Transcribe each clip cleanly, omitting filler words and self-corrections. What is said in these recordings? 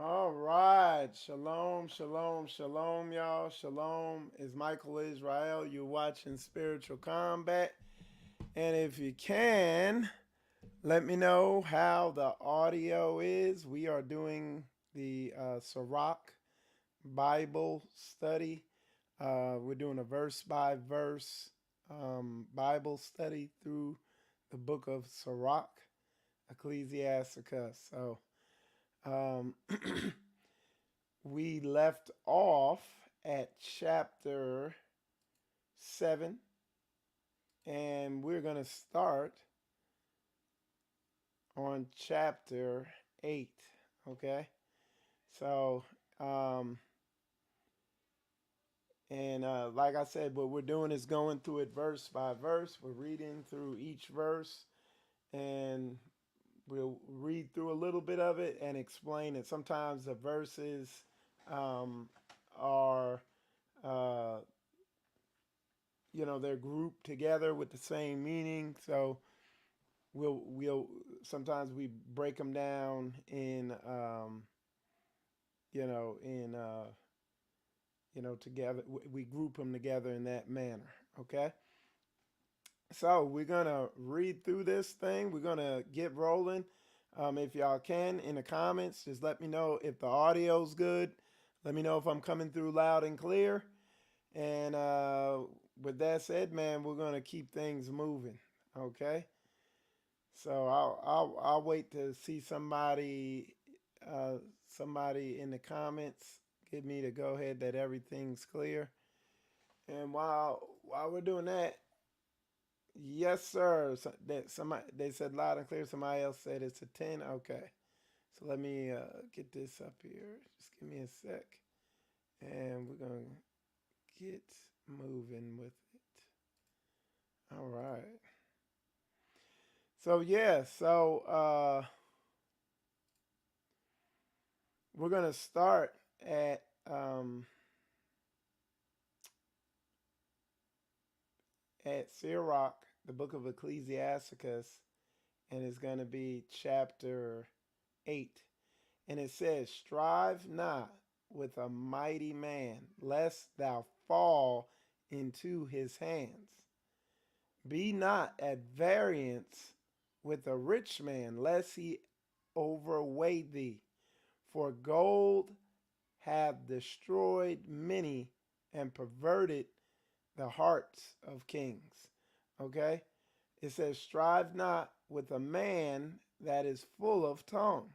All right. Shalom, shalom, shalom, y'all. Shalom is Michael Israel. You're watching Spiritual Combat. And if you can, let me know how the audio is. We are doing the Sirach Bible study. We're doing a verse by verse Bible study through the book of Sirach, Ecclesiasticus. So, um, we left off at chapter 7, and we're going to start on chapter 8. Okay? So, um, like I said, what we're doing is going through it verse by verse. We're reading through each verse, and we'll read through a little bit of it and explain it. Sometimes the verses are uh, they're grouped together with the same meaning. So we'll sometimes we break them down in in together. We group them together in that manner. Okay. So we're gonna read through this thing. We're gonna get rolling. If y'all can, in the comments, just let me know if the audio's good. Let me know if I'm coming through loud and clear. And with that said, man, we're gonna keep things moving. Okay. So I'll wait to see somebody in the comments give me the go ahead that everything's clear. And while we're doing that, yes sir. So that somebody they said loud and clear. Somebody else said it's a 10. Okay. So let me get this up here. Just give me a sec, and we're gonna get moving with it. All right. So yeah. We're gonna start at um, at Sirach, the book of Ecclesiasticus, and it's going to be chapter 8. And it says, strive not with a mighty man, lest thou fall into his hands. Be not at variance with a rich man, lest he overweigh thee. For gold hath destroyed many and perverted the hearts of kings. Okay? It says, strive not with a man that is full of tongue,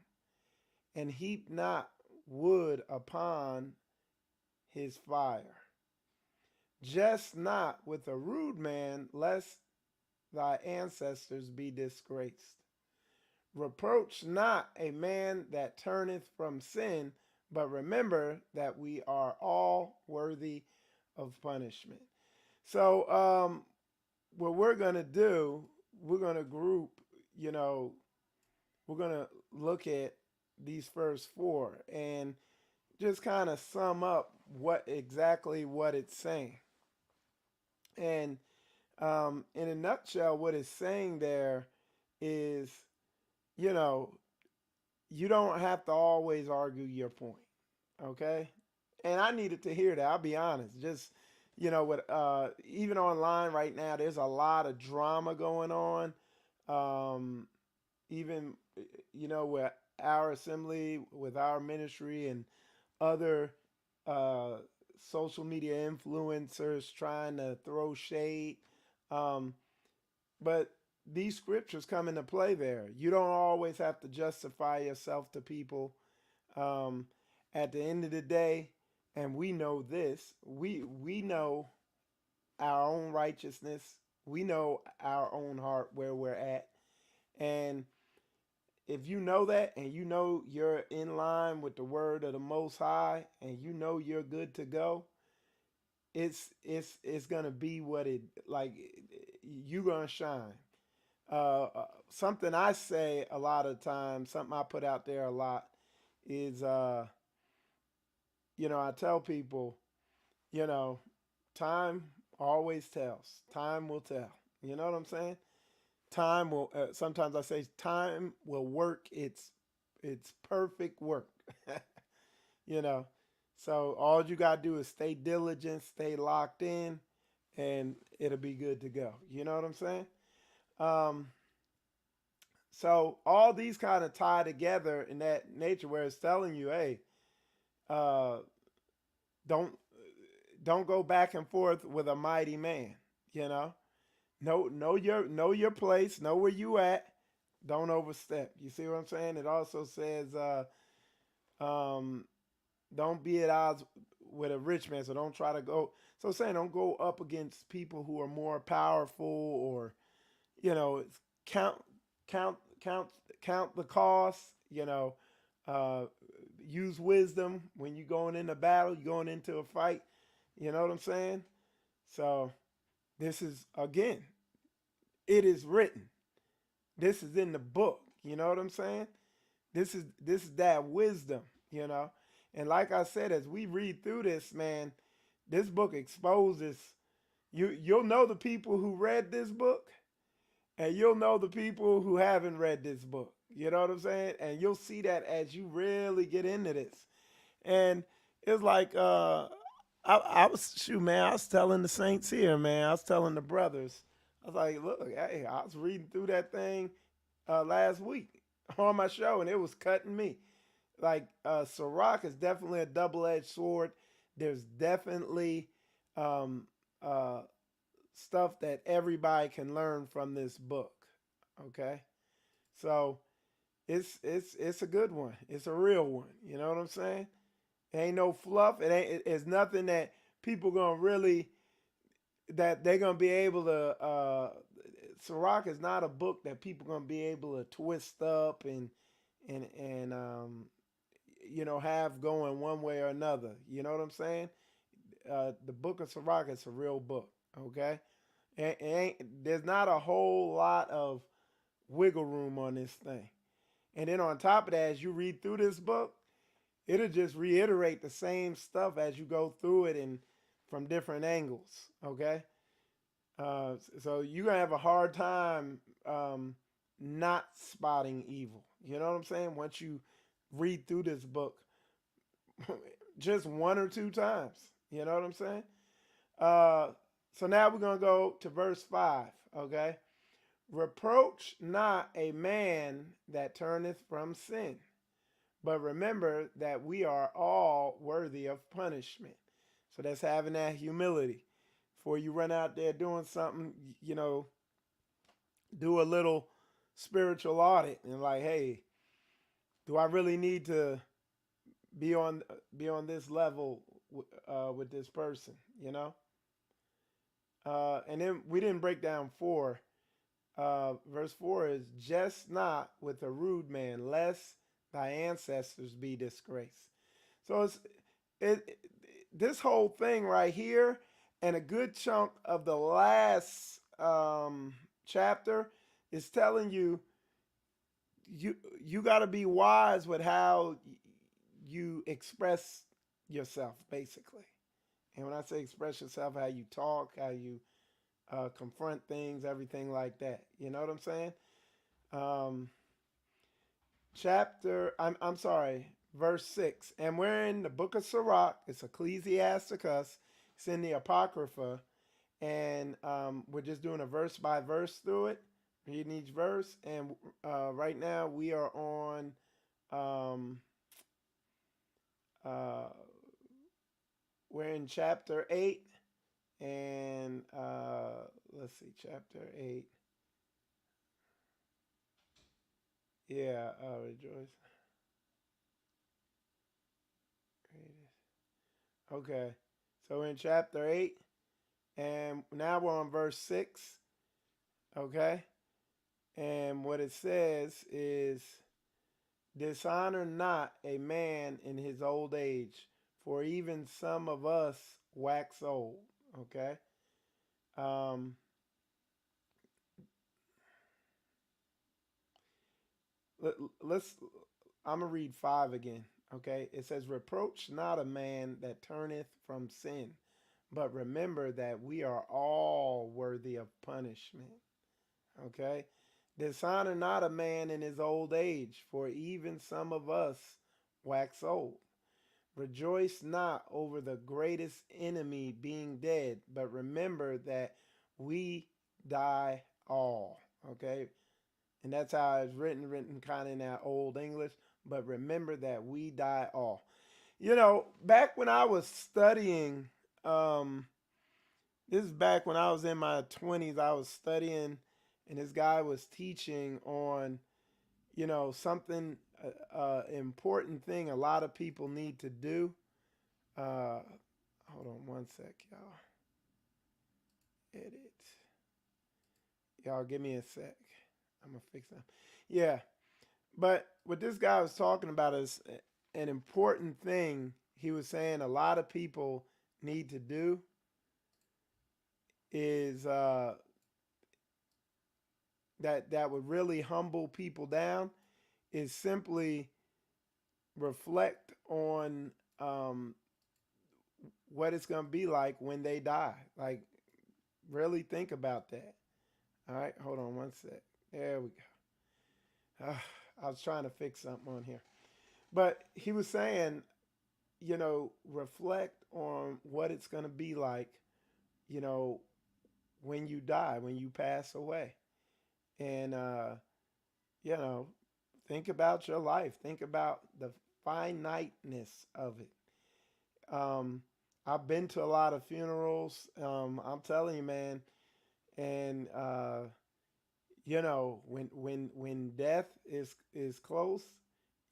and heap not wood upon his fire. Jest not with a rude man, lest thy ancestors be disgraced. Reproach not a man that turneth from sin, but remember that we are all worthy of punishment. So, what we're going to do, we're going to group, you know, we're going to look at these first four and just kind of sum up what it's saying. And in a nutshell, what it's saying there is, you know, you don't have to always argue your point. Okay. And I needed to hear that. I'll be honest. Just, with even online right now, there's a lot of drama going on. Um, even, with our assembly, with our ministry, and other uh, social media influencers trying to throw shade. Um, but these scriptures come into play there. You don't always have to justify yourself to people. Um, at the end of the day, and we know this, we know our own righteousness. We know our own heart where we're at. And if you know that and you know you're in line with the word of the Most High and you know you're good to go, it's gonna be what it like. You're gonna shine. Something I say a lot of times, something I put out there a lot is, I tell people, you know, time always tells. Time will tell. You know what I'm saying? Time will. Sometimes I say time will work its perfect work. you know. So all you got to do is stay diligent, stay locked in, and it'll be good to go. You know what I'm saying? Um, so all these kind of tie together in that nature where it's telling you, hey, uh, don't don't go back and forth with a mighty man. You know your place, know where you at. Don't overstep. You see what I'm saying? It also says, um, don't be at odds with a rich man. So don't try to go. So saying don't go up against people who are more powerful, or count count count count the cost. Uh, use wisdom when you're going into battle. You're going into a fight. You know what I'm saying? So this is again, it is written. This is in the book. You know what I'm saying? This is that wisdom. You know, and like I said, as we read through this, man, this book exposes you. You'll know the people who read this book, and you'll know the people who haven't read this book. You know what I'm saying? And you'll see that as you really get into this. And it's like I was shoot, man. I was telling the saints here, man. I was telling the brothers. I was like, look, hey, I was reading through that thing last week on my show, and it was cutting me. Like Sirach is definitely a double-edged sword. There's definitely um, uh, stuff that everybody can learn from this book. Okay, so it's a good one. It's a real one. You know what I'm saying? It ain't no fluff. It's nothing that people gonna really that they're gonna be able to. Sirach is not a book that people gonna be able to twist up and have going one way or another. You know what I'm saying? The book of Sirach is a real book. Okay, there's not a whole lot of wiggle room on this thing. And then on top of that, as you read through this book, it'll just reiterate the same stuff as you go through it and from different angles. Okay, so you're gonna have a hard time not spotting evil. You know what I'm saying? Once you read through this book, just one or two times. You know what I'm saying? Uh, so now we're gonna go to verse 5. Okay, reproach not a man that turneth from sin, but remember that we are all worthy of punishment. So that's having that humility. Before you run out there doing something, do a little spiritual audit and like, hey, do I really need to be on this level with this person? And then we didn't break down 4. Verse 4 is just not with a rude man, lest thy ancestors be disgraced. So it this whole thing right here, and a good chunk of the last chapter is telling you got to be wise with how you express yourself, basically. And when I say express yourself, how you talk, how you confront things, everything like that. You know what I'm saying? Um, I'm sorry, verse 6. And we're in the book of Sirach. It's Ecclesiasticus. It's in the Apocrypha. And we're just doing a verse by verse through it, reading each verse. And right now we are on, um, uh, we're in chapter 8. And let's see, chapter 8. Yeah, rejoice. Okay, so in chapter 8, and now we're on verse 6. Okay, and what it says is, dishonor not a man in his old age, for even some of us wax old. Okay, um, let's. I'm gonna read 5 again. Okay, it says, reproach not a man that turneth from sin, but remember that we are all worthy of punishment. Okay, dishonor not a man in his old age, for even some of us wax old. Rejoice not over the greatest enemy being dead, but remember that we die all. Okay? And that's how it's written kind of in that old English. But remember that we die all. You know, back when I was studying, um, this is back when I was in my 20s, I was studying, and this guy was teaching on, something, important thing a lot of people need to do. Uh, Hold on one sec, y'all. Edit. Y'all give me a sec. I'm going to fix that. Yeah. But what this guy was talking about is an important thing. He was saying a lot of people need to do is that would really humble people down is simply reflect on what it's going to be like when they die. Like, really think about that. All right, hold on one sec. There we go. I was trying to fix something on here. But he was saying, reflect on what it's going to be like, you know, when you die, when you pass away. And, you know, think about your life. Think about the finiteness of it. I've been to a lot of funerals. I'm telling you, man. And, when death is close,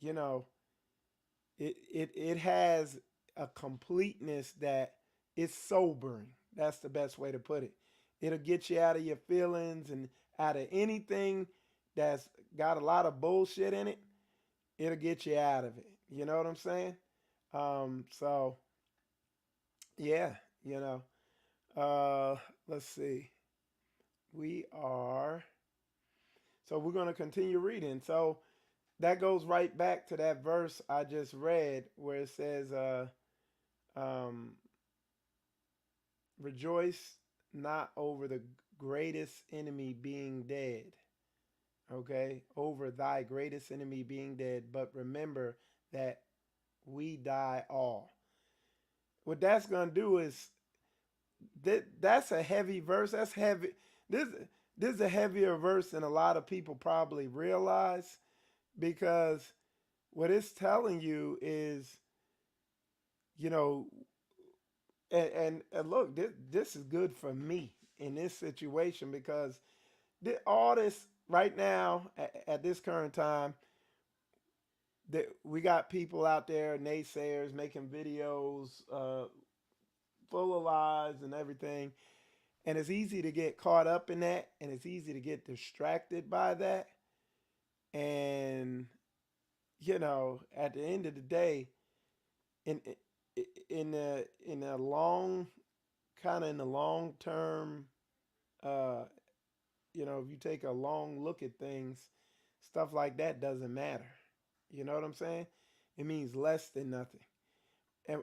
you know, it has a completeness that is sobering. That's the best way to put it. It'll get you out of your feelings and out of anything that's got a lot of bullshit in it. It'll get you out of it. You know what I'm saying? So yeah, you know. Let's see. We are so we're gonna continue reading. So that goes right back to that verse I just read where it says, um, rejoice not over the greatest enemy being dead. Okay, over thy greatest enemy being dead, but remember that we die all. What that's gonna do is that's a heavy verse. That's heavy. This this is a heavier verse than a lot of people probably realize because what it's telling you is, you know, and look, this is good for me in this situation because all this right now at this current time that we got people out there, naysayers, making videos full of lies and everything. And it's easy to get caught up in that, and it's easy to get distracted by that. And at the end of the day, in in a long in the long term, uh, if you take a long look at things, stuff like that doesn't matter. You know what I'm saying? It means less than nothing.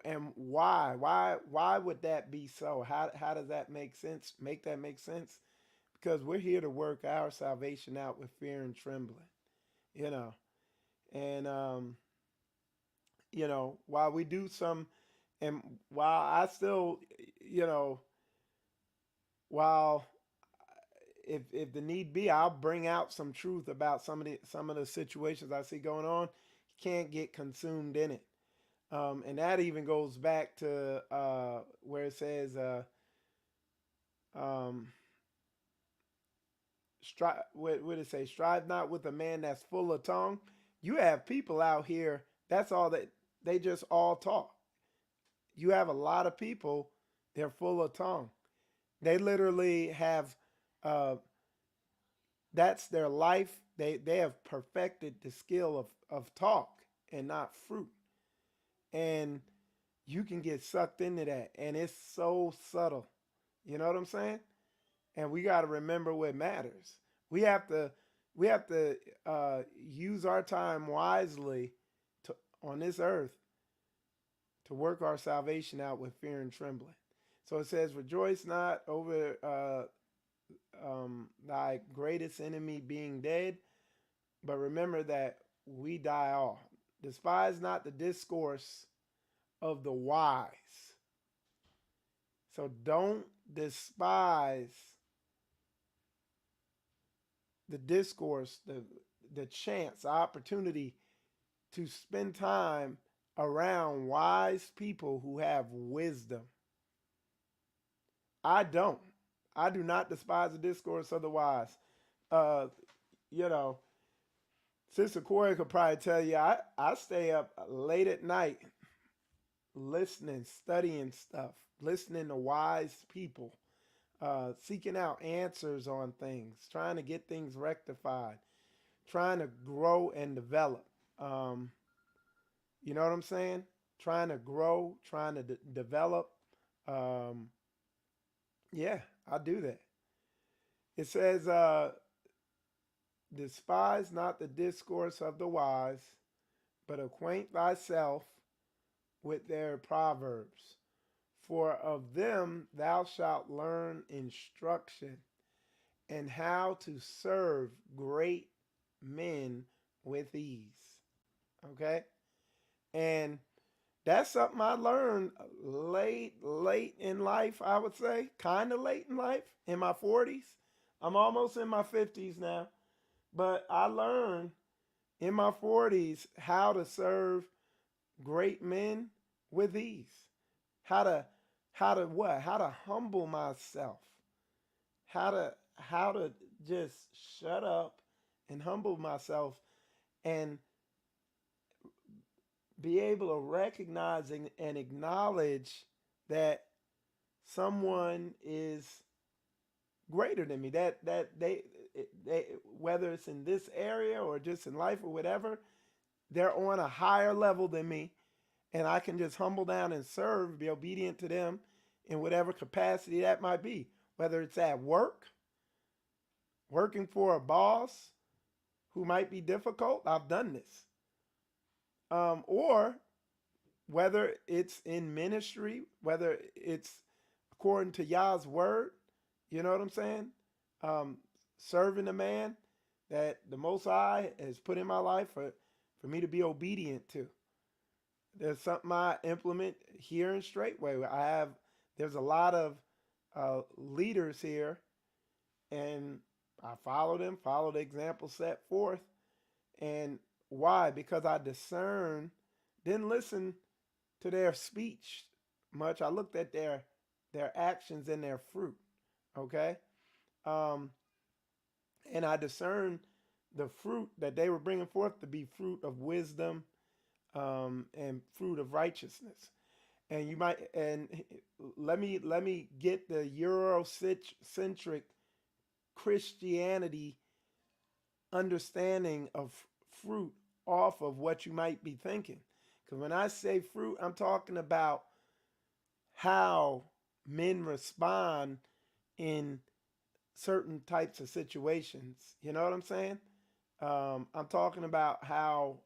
And why would that be so? How does that make sense? Make that make sense? Because we're here to work our salvation out with fear and trembling. You know, and while we do some, and while I still, you know, while if the need be, I'll bring out some truth about some of the situations I see going on. You can't get consumed in it. And that even goes back to where it says, um, what did it say? Strive not with a man that's full of tongue. You have people out here, that's all that they just all talk. You have a lot of people, they're full of tongue. They literally have, uh, that's their life. They have perfected the skill of talk and not fruit. And you can get sucked into that. And it's so subtle. You know what I'm saying? And we got to remember what matters. We have to use our time wisely on this earth to work our salvation out with fear and trembling. So it says, rejoice not over thy greatest enemy being dead, but remember that we die all. Despise not the discourse of the wise. So don't despise the discourse, the chance, the opportunity to spend time around wise people who have wisdom. I don't. I do not despise the discourse of the wise. Uh, you know, Sister Corey could probably tell you I stay up late at night listening, studying stuff, listening to wise people, seeking out answers on things, trying to get things rectified, trying to grow and develop. Um, you know what I'm saying? Trying to grow, trying to develop. Um, yeah, I do that. It says, despise not the discourse of the wise, but acquaint thyself with their proverbs. For of them thou shalt learn instruction, and how to serve great men with ease. Okay? And that's something I learned late in life, I would say. Kind of late in life, in my 40s. I'm almost in my 50s now. But I learned in my 40s how to serve great men with ease. How to what? How to humble myself. How to just shut up and humble myself and be able to recognize and acknowledge that someone is greater than me. That they whether it's in this area or just in life or whatever, they're on a higher level than me, and I can just humble down and serve, be obedient to them in whatever capacity that might be. Whether it's at work, working for a boss who might be difficult, I've done this. Or whether it's in ministry, whether it's according to Yah's word, you know what I'm saying? Um, Serving a man that the Most High has put in my life for me to be obedient to. There's something I implement here in Straightway. There's a lot of leaders here, and I follow them, follow the example set forth. And why? Because I didn't listen to their speech much. I looked at their actions and their fruit. Okay, um, and I discerned the fruit that they were bringing forth to be fruit of wisdom, and fruit of righteousness. And you might and let me get the Eurocentric Christianity understanding of fruit off of what you might be thinking. Because when I say fruit, I'm talking about how men respond in certain types of situations. You know what I'm saying? I'm talking about how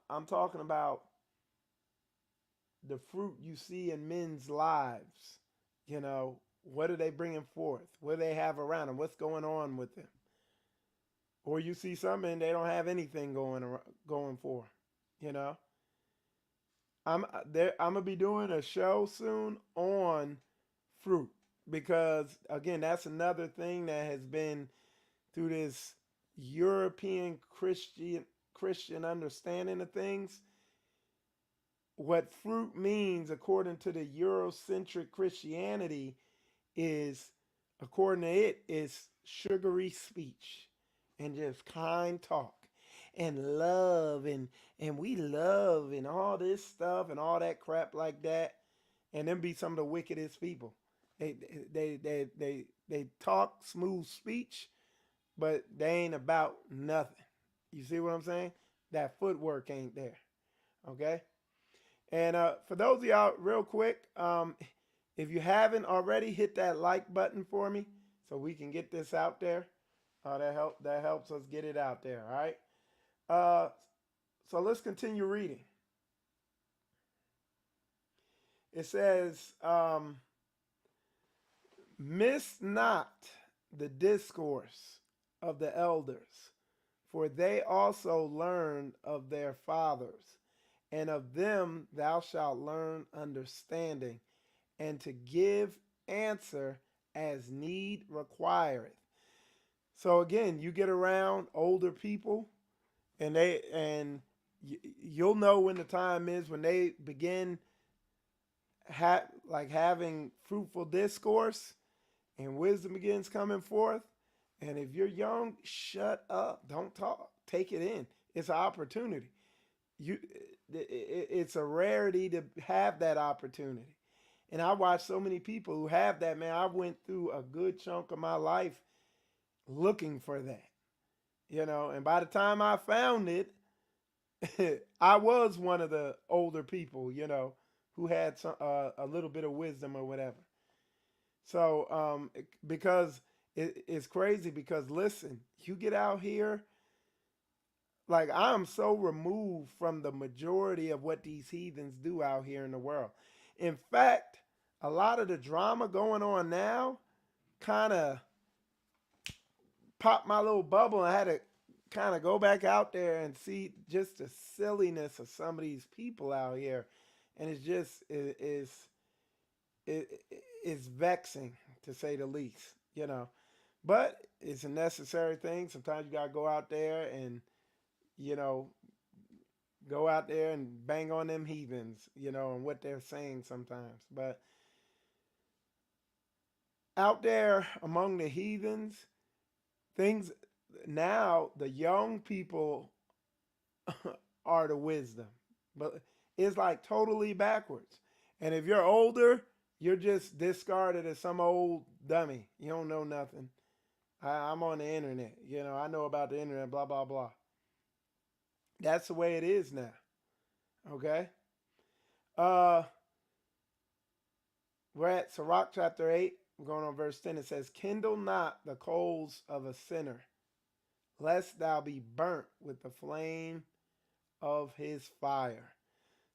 I'm talking about the fruit you see in men's lives. You know, what are they bringing forth? What do they have around them? What's going on with them? Or you see some and they don't have anything going for. You know, I'm gonna be doing a show soon on fruit because again, that's another thing that has been through this European Christian understanding of things. What fruit means, according to the Eurocentric Christianity, is, according to it, is sugary speech and just kind talk and love and we love and all this stuff and all that crap like that. And them be some of the wickedest people. They they talk smooth speech, but they ain't about nothing. You see what I'm saying? That footwork ain't there. Okay. And for those of y'all, real quick, if you haven't already, hit that like button for me so we can get this out there. That helps us get it out there. All right. Uh, so let's continue reading. It says, "Miss not the discourse of the elders, for they also learned of their fathers, and of them thou shalt learn understanding, and to give answer as need requireth. So again, you get around older people, and you'll know when the time is when they begin like having fruitful discourse and wisdom begins coming forth. And if you're young, shut up, don't talk, take it in. It's an opportunity. You, it's a rarity to have that opportunity. And I watch so many people who have that. Man, I went through a good chunk of my life looking for that, and by the time I found it, I was one of the older people, who had a little bit of wisdom or whatever. So, because it's crazy, because listen, you get out here, like I'm so removed from the majority of what these heathens do out here in the world. In fact, a lot of the drama going on now kind of popped my little bubble, and I had to kind of go back out there and see just the silliness of some of these people out here. And it's just, it's vexing, to say the least. But it's a necessary thing. Sometimes you got to go out there and, you know, go out there and bang on them heathens, and what they're saying sometimes. But out there among the heathens, things now, the young people are the wisdom, but it's like totally backwards. And if you're older, you're just discarded as some old dummy. You don't know nothing. I'm on the internet. I know about the internet, blah, blah, blah. That's the way it is now. Okay? We're at Sirach chapter 8. We're going on verse 10. It says, kindle not the coals of a sinner, lest thou be burnt with the flame of his fire.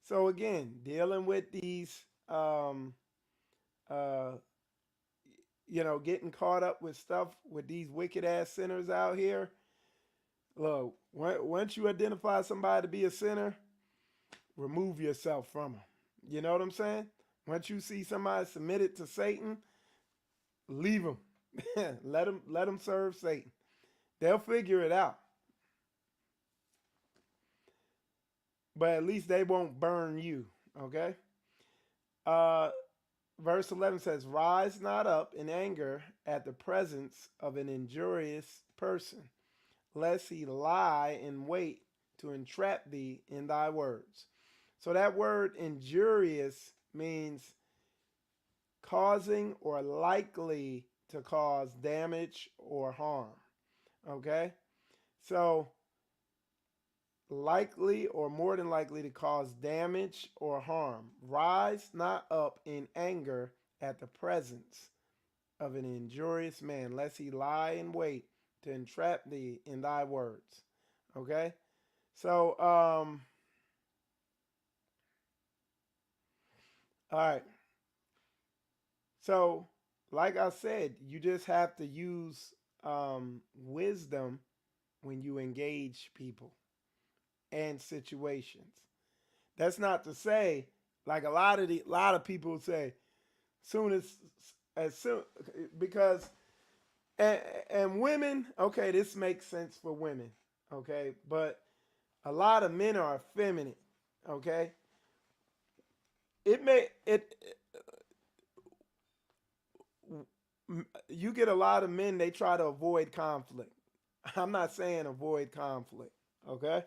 So again, dealing with these, getting caught up with stuff with these wicked ass sinners out here. Look, once you identify somebody to be a sinner, remove yourself from them. You know what I'm saying? Once you see somebody submitted to Satan, leave them. let them serve Satan. They'll figure it out. But at least they won't burn you. Okay? Verse 11 says, rise not up in anger at the presence of an injurious person, lest he lie in wait to entrap thee in thy words. So that word injurious means causing or likely to cause damage or harm. Okay? So likely or more than likely to cause damage or harm. Rise not up in anger at the presence of an injurious man, lest he lie in wait to entrap thee in thy words. Okay? So, all right. So, like I said, you just have to use wisdom when you engage people and situations. That's not to say, like a lot of people say, as soon, because and women, okay, this makes sense for women, okay, but a lot of men are effeminate, okay. You get a lot of men, they try to avoid conflict. I'm not saying avoid conflict, okay.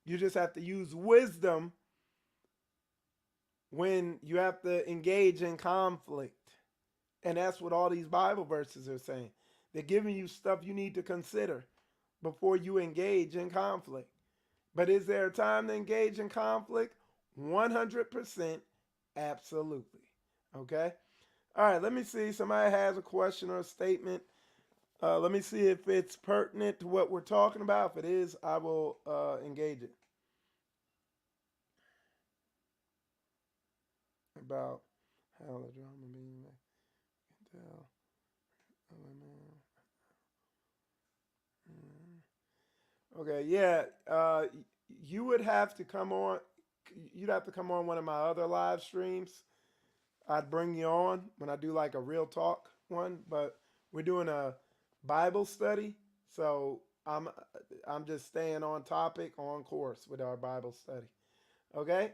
You just have to use wisdom when you have to engage in conflict. And that's what all these Bible verses are saying. They're giving you stuff you need to consider before you engage in conflict. But is there a time to engage in conflict? 100%, absolutely. Okay? All right, let me see. Somebody has a question or a statement. Let me see if it's pertinent to what we're talking about. If it is, I will engage it. About how the drama being can tell. Okay, yeah. You would have to come on. You'd have to come on one of my other live streams. I'd bring you on when I do like a real talk one, but we're doing a Bible study, so I'm just staying on topic, on course with our Bible study. Okay,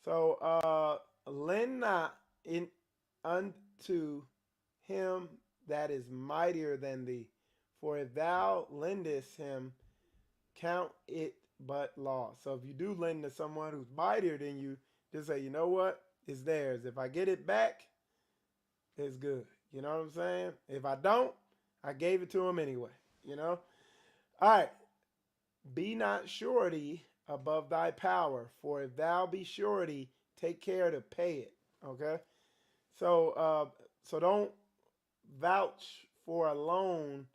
so lend not in unto him that is mightier than thee, for if thou lendest him, count it but loss. So if you do lend to someone who's mightier than you, just say, you know what, it's theirs. If I get it back, it's good. You know what I'm saying? If I don't, I gave it to him anyway. You know? All right. Be not surety above thy power, for if thou be surety, take care to pay it. Okay? So don't vouch for a loan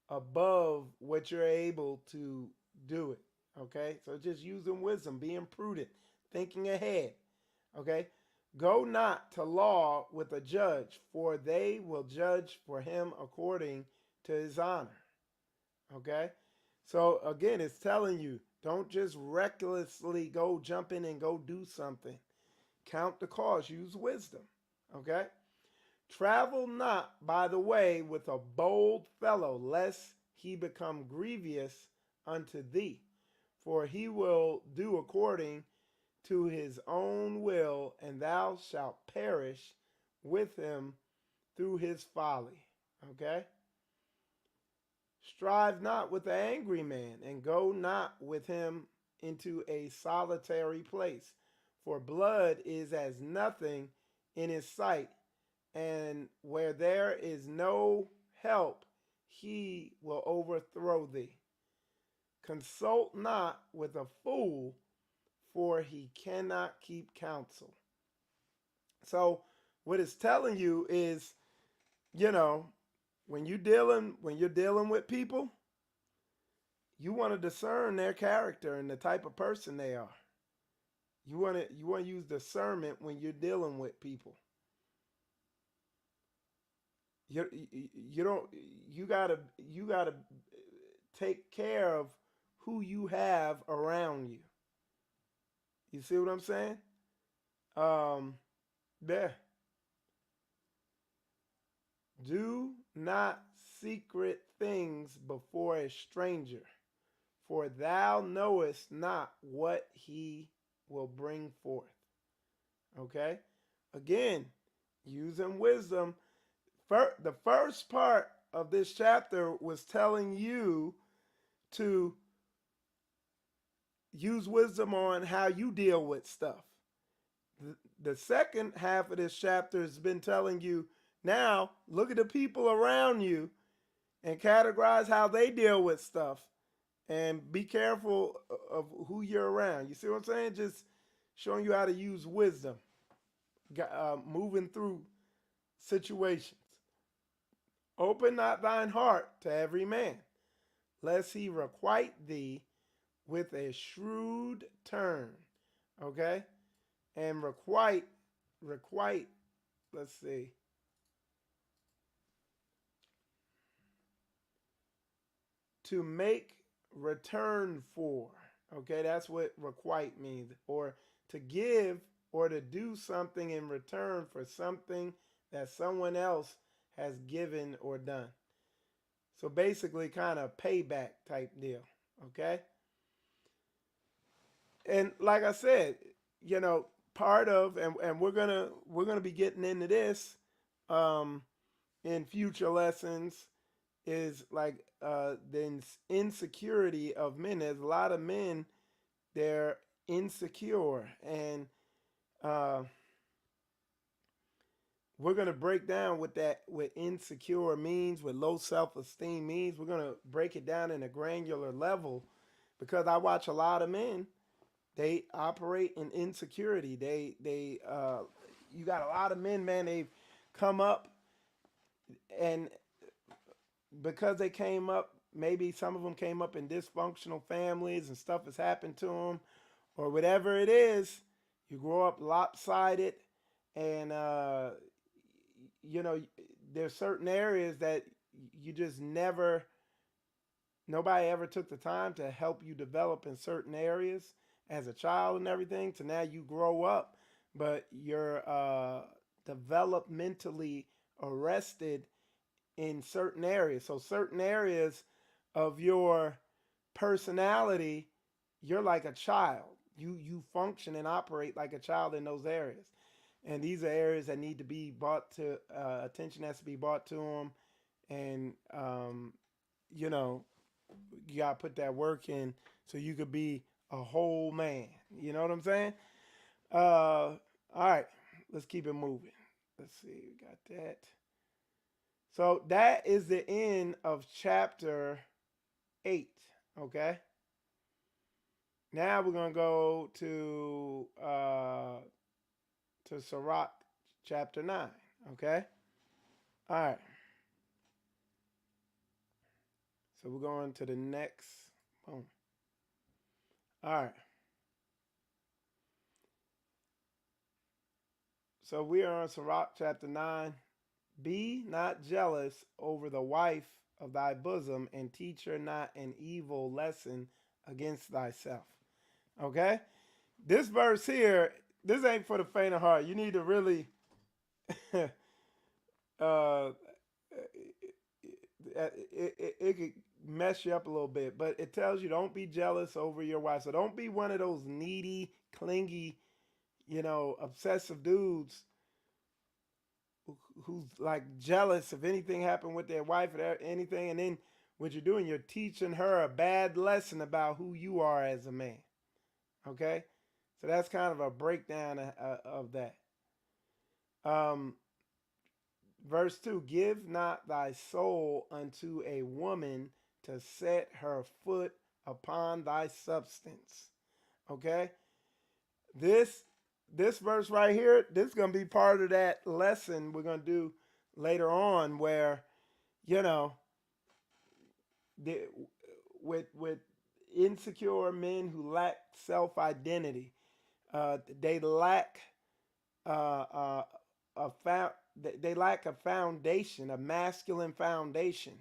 above what you're able to do it. Okay? So just using wisdom, being prudent, thinking ahead. Okay? Go not to law with a judge, for they will judge for him according to his honor. Okay? So again, it's telling you, don't just recklessly go jump in and go do something. Count the cost, use wisdom. Okay? Travel not by the way with a bold fellow, lest he become grievous unto thee, for he will do according to his own will, and thou shalt perish with him through his folly. Okay? Strive not with the angry man, and go not with him into a solitary place, for blood is as nothing in his sight, and where there is no help, he will overthrow thee. Consult not with a fool, for he cannot keep counsel. So what it's telling you is, you know, when you're dealing with people, you want to discern their character and the type of person they are. You want to use discernment when you're dealing with people. You don't you gotta take care of who you have around you. You see what I'm saying? Um, yeah. Do not secret things before a stranger, for thou knowest not what he will bring forth. Okay? Again, using wisdom. The first part of this chapter was telling you to use wisdom on how you deal with stuff. The second half of this chapter has been telling you, now look at the people around you and categorize how they deal with stuff, and be careful of who you're around. You see what I'm saying? Just showing you how to use wisdom, moving through situations. Open not thine heart to every man, lest he requite thee with a shrewd turn. Okay? And requite, let's see. To make return for. Okay, that's what requite means. Or to give or to do something in return for something that someone else has given or done. So basically, kind of payback type deal. Okay. And like I said, part of and we're gonna be getting into this um, in future lessons is like the insecurity of men. There's a lot of men, they're insecure, and uh, we're gonna break down what insecure means, what low self-esteem means. We're gonna break it down in a granular level, because I watch a lot of men. They operate in insecurity. You got a lot of men, man. They've come up, and because they came up, maybe some of them came up in dysfunctional families and stuff has happened to them, or whatever it is. You grow up lopsided, and you know there's certain areas that you just never nobody ever took the time to help you develop in certain areas as a child and everything. To now you grow up, but you're developmentally arrested in certain areas. So certain areas of your personality, you're like a child. You function and operate like a child in those areas. And these are areas that need to be brought to attention has to be brought to them, and you know, you gotta put that work in so you could be a whole man. You know what I'm saying? All right, let's keep it moving. Let's see, we got that. So that is the end of chapter 8. Okay. Now we're gonna go to Sirach chapter 9. Okay. All right. So we're going to the next. Boom. All right. So we are on Sirach chapter 9. Be not jealous over the wife of thy bosom, and teach her not an evil lesson against thyself. Okay? This verse here, this ain't for the faint of heart. You need to really uh, it could mess you up a little bit, but it tells you don't be jealous over your wife. So don't be one of those needy, clingy, obsessive dudes who's like jealous if anything happened with their wife or anything, and then what you're doing, you're teaching her a bad lesson about who you are as a man. Okay, so that's kind of a breakdown of that. Um, Verse 2: Give not thy soul unto a woman to set her foot upon thy substance. Okay, this this verse right here, this is gonna be part of that lesson we're gonna do later on, where you know the, with insecure men who lack self identity, they lack uh, a they lack a foundation, a masculine foundation.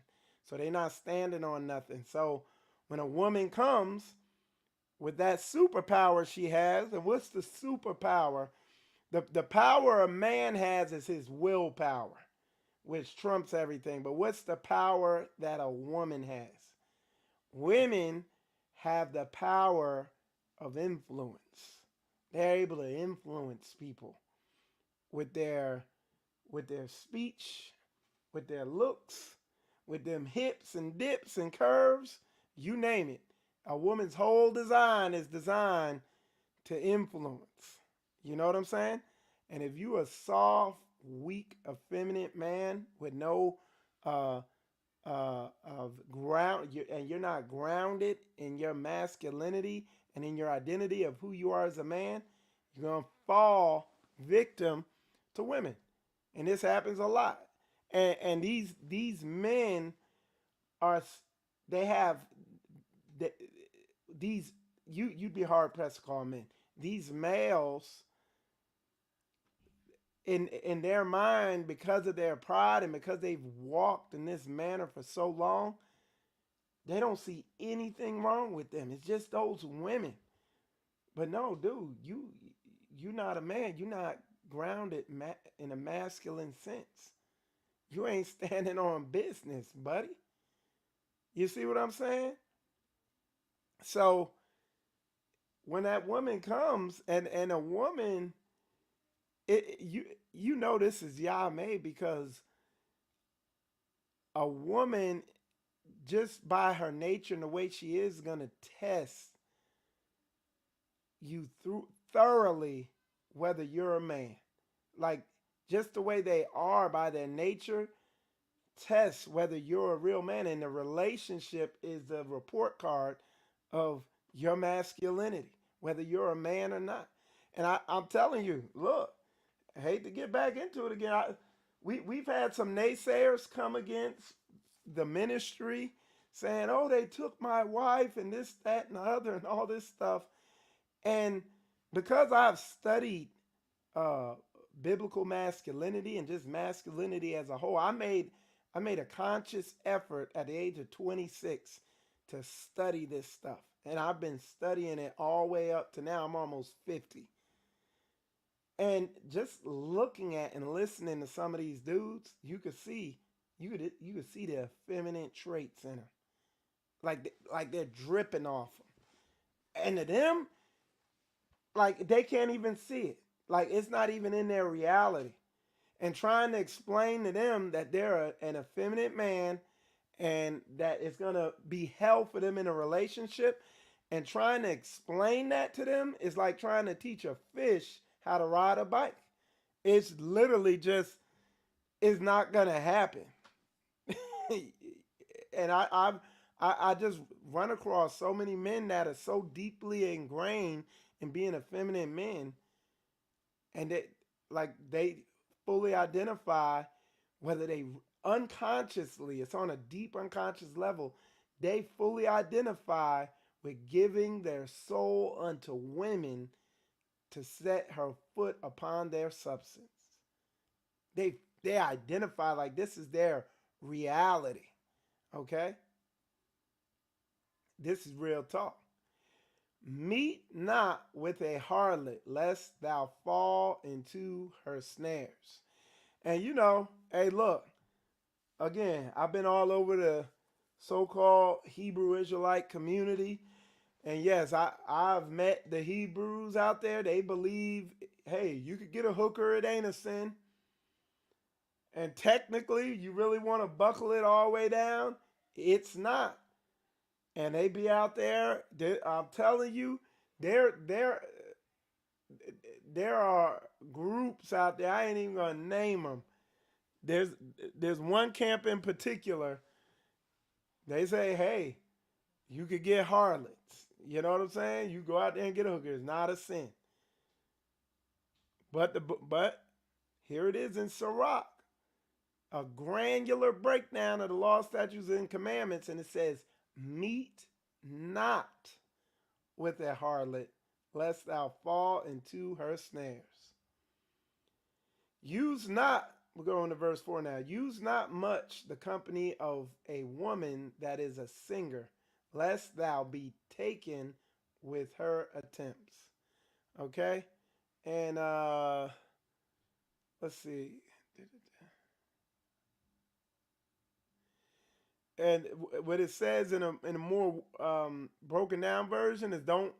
So they're not standing on nothing. So when a woman comes with that superpower she has, and what's the superpower? The power a man has is his willpower, which trumps everything. But what's the power that a woman has? Women have the power of influence. They're able to influence people with their speech, with their looks, with them hips and dips and curves, you name it. A woman's whole design is designed to influence. You know what I'm saying? And if you a soft, weak, effeminate man with no ground, and you're not grounded in your masculinity and in your identity of who you are as a man, you're gonna fall victim to women, and this happens a lot. And these men are they have these you'd be hard pressed to call them men. These males in their mind, because of their pride and because they've walked in this manner for so long, they don't see anything wrong with them. It's just those women. But no, dude, you're not a man. You're not grounded in a masculine sense. You ain't standing on business, buddy. You see what I'm saying? So when that woman comes, and a woman, you know this is Yah made, because a woman, just by her nature and the way she is gonna test you through thoroughly whether you're a man. Like, just the way they are by their nature tests whether you're a real man, and the relationship is the report card of your masculinity, whether you're a man or not. And I'm telling you, look, I hate to get back into it again. We've had some naysayers come against the ministry, saying, oh, they took my wife and this, that, and the other, and all this stuff. And because I've studied uh, biblical masculinity and just masculinity as a whole, I made a conscious effort at the age of 26 to study this stuff. And I've been studying it all the way up to now. I'm almost 50. And just looking at and listening to some of these dudes, you could see the effeminate traits in them. Like they're dripping off them. And to them, like they can't even see it. Like it's not even in their reality. And trying to explain to them that they're an effeminate man and that it's going to be hell for them in a relationship, and trying to explain that to them is like trying to teach a fish how to ride a bike. It's literally just, it's not going to happen. And I just run across so many men that are so deeply ingrained in being effeminate men, and they fully identify, whether they unconsciously, it's on a deep unconscious level, they fully identify with giving their soul unto women to set her foot upon their substance. They identify like this is their reality. Okay? This is real talk. Meet not with a harlot, lest thou fall into her snares. And hey, look, again, I've been all over the so-called Hebrew Israelite community. And yes, I've met the Hebrews out there. They believe, hey, you could get a hooker, it ain't a sin. And technically, you really want to buckle it all the way down, it's not. And they be out there, I'm telling you, there are groups out there, I ain't even going to name them. There's one camp in particular, they say, hey, you could get harlots. You know what I'm saying? You go out there and get a hooker. It's not a sin. But here it is in Sirach, a granular breakdown of the law, statutes, and commandments, and it says, meet not with a harlot, lest thou fall into her snares. Use not, we're going to verse 4 now. Use not much the company of a woman that is a singer, lest thou be taken with her attempts. Okay? And let's see. And what it says in a more broken down version is, don't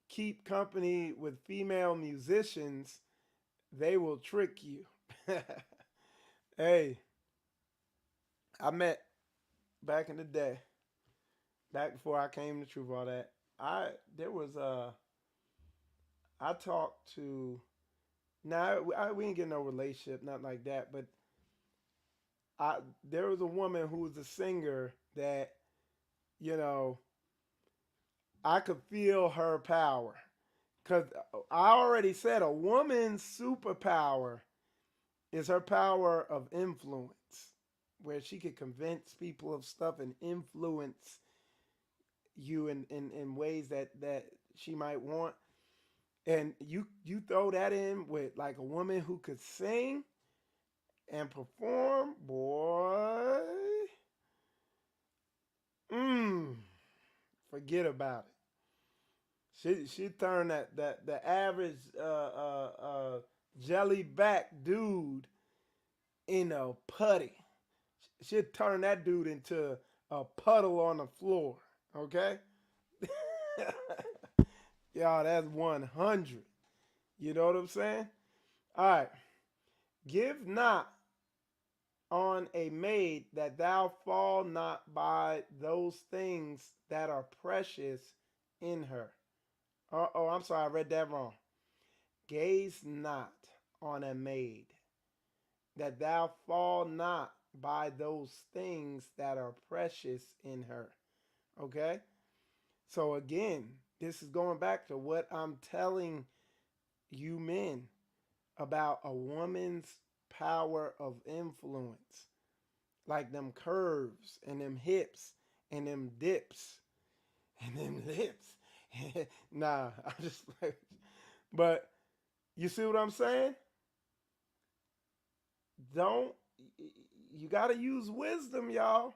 keep company with female musicians. They will trick you. Hey, I met back in the day, back before I came to Truth, all that. I talked to, now we ain't getting no relationship, nothing like that, but there was a woman who was a singer that, I could feel her power. Because I already said a woman's superpower is her power of influence, where she could convince people of stuff and influence you in ways that she might want. And you throw that in with like a woman who could sing and perform, boy, forget about it. She turned the average jelly back dude in a putty. She'd turn that dude into a puddle on the floor. Okay? Y'all, that's 100. You know what I'm saying? All right. Give not on a maid that thou fall not by those things that are precious in her. Oh, I'm sorry, I read that wrong. Gaze not on a maid that thou fall not by those things that are precious in her. Okay? So again, this is going back to what I'm telling you men about a woman's power of influence. Like them curves and them hips and them dips and them lips. Nah, I'm just like, but you see what I'm saying? You got to use wisdom, y'all.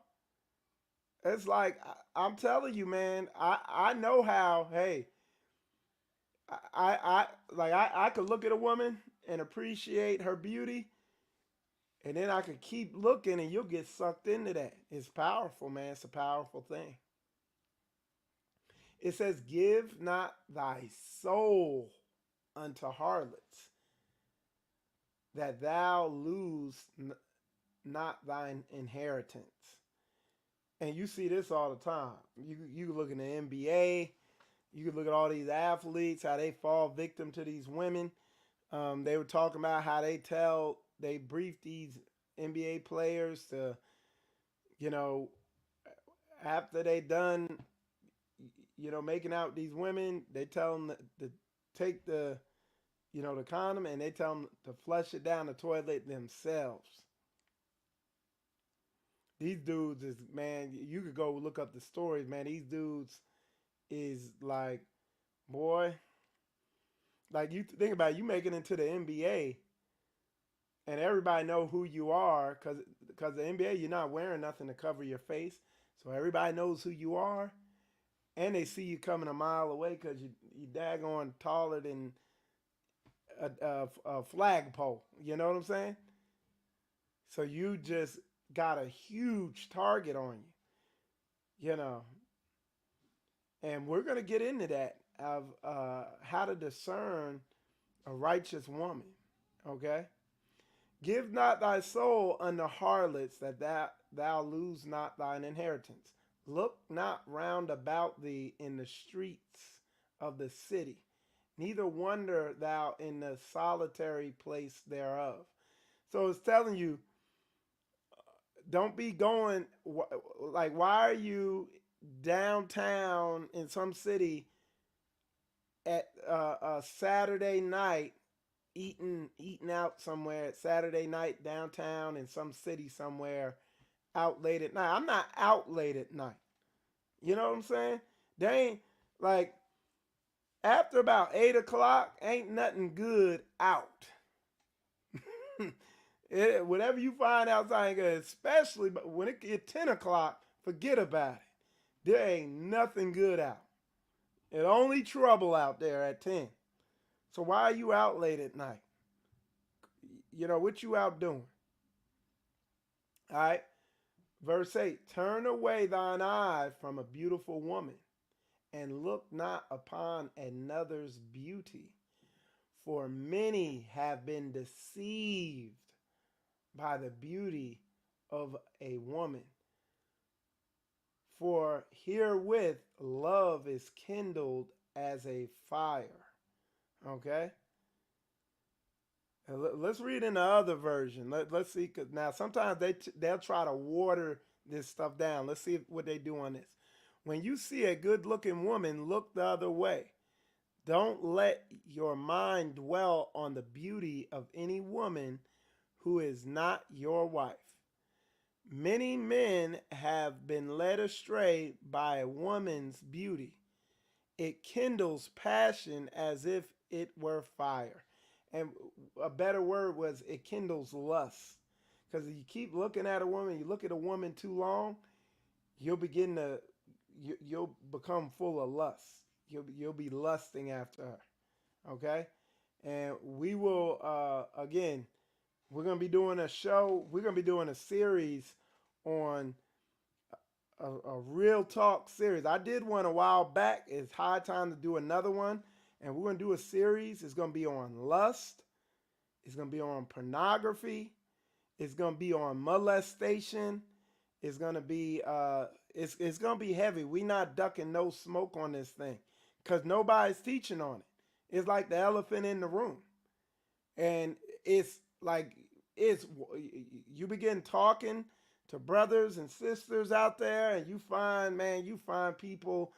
It's like I'm telling you, man. I know how. Hey, I could look at a woman and appreciate her beauty, and then I could keep looking, and you'll get sucked into that. It's powerful, man. It's a powerful thing. It says, "Give not thy soul unto harlots, that thou lose not thine inheritance." And you see this all the time. You look in the NBA. You can look at all these athletes, how they fall victim to these women. They were talking about how they brief these NBA players to, you know, after they done, making out these women, they tell them to take the condom, and they tell them to flush it down the toilet themselves. These dudes is, man, you could go look up the stories, man. These dudes is like, boy, like you think about it, you make it into the NBA and everybody know who you are because the NBA you're not wearing nothing to cover your face, so everybody knows who you are, and they see you coming a mile away because you daggone taller than a flagpole. You know what I'm saying? So you just got a huge target on you, and we're gonna get into that of how to discern a righteous woman. Okay. Give not thy soul unto harlots, that thou lose not thine inheritance. Look not round about thee in the streets of the city, neither wander thou in the solitary place thereof. So it's telling you, don't be going, like, why are you downtown in some city at a Saturday night eating out somewhere at Saturday night downtown in some city somewhere out late at night? I'm not out late at night. You know what I'm saying? They ain't like after about 8 o'clock, ain't nothing good out. Whatever you find outside ain't good, especially but when it get 10 o'clock, forget about it. There ain't nothing good out. It only trouble out there at 10. So why are you out late at night? What you out doing? All right. Verse 8, turn away thine eye from a beautiful woman, and look not upon another's beauty. For many have been deceived by the beauty of a woman. For herewith love is kindled as a fire. Okay? Let's read in the other version. Let's see, because now sometimes they'll try to water this stuff down. Let's see what they do on this. When you see a good-looking woman, look the other way. Don't let your mind dwell on the beauty of any woman who is not your wife. Many men have been led astray by a woman's beauty. It kindles passion as if it were fire. And a better word was it kindles lust. Because if you keep looking at a woman, you look at a woman too long, you'll become full of lust. You'll be lusting after her. Okay? And we will, again, we're going to be doing a show, we're going to be doing a series on a real talk series. I did one a while back. It's high time to do another one. And we're going to do a series. It's going to be on lust. It's going to be on pornography. It's going to be on molestation. It's going to be it's going to be heavy. We not ducking no smoke on this thing because nobody's teaching on it. It's like the elephant in the room. And it's like you begin talking to brothers and sisters out there, and you find people